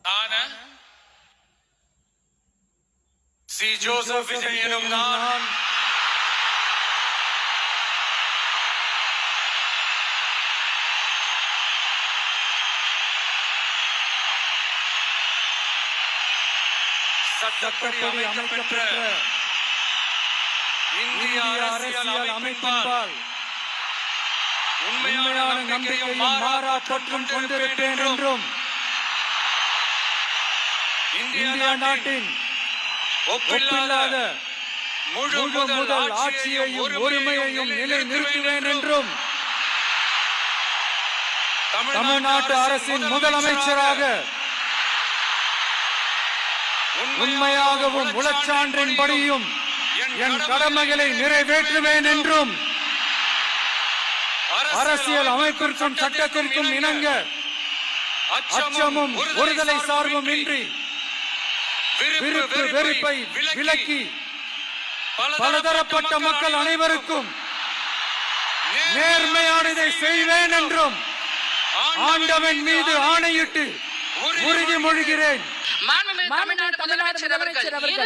நான் C. Joseph Vijay எனும் நான் சட்டப்படி அமைக்கப்பெற்ற இந்திய அரசியல் அமைப்பால் உண்மையான நம்பிக்கையும் மாறா பற்றும் கொண்டிருப்பேன் என்றும் இந்திய நாட்டின் ஒப்பில்லாத முழு முதல் ஆட்சியையும் உரிமையையும் நிலைநிறுத்துவேன் என்றும் தமிழ்நாட்டு அரசின் முதலமைச்சராக உண்மையாகவும் உளச்சான்றின்படியும் என் கடமைகளை நிறைவேற்றுவேன் என்றும் அரசியல் அமைப்பிற்கும் சட்டத்திற்கும் இணங்க அச்சமும் ஒருதலை சார்பும் இன்றி விருப்பு வெறுப்பை விலக்கி பலதரப்பட்ட மக்கள் அனைவருக்கும் நேர்மையானதை செய்வேன் என்றும் ஆண்டவன் மீது ஆணையிட்டு உறுதிமொழிகிறேன். தமிழ்நாடு முதலமைச்சர் அவர்கள் 2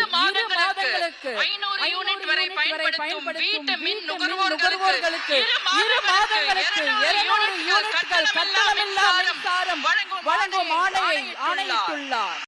மாதங்களுக்கு 500 யூனிட் வரை பயன்படுத்தும் வீட்டு மின் நுகர்வோர்களுக்கு 2 மாதங்களுக்கு 200 யூனிட்கள் கட்டணமில்லா மின்சாரம் வழங்கும் ஆணையை ஆணையிட்டுள்ளார்.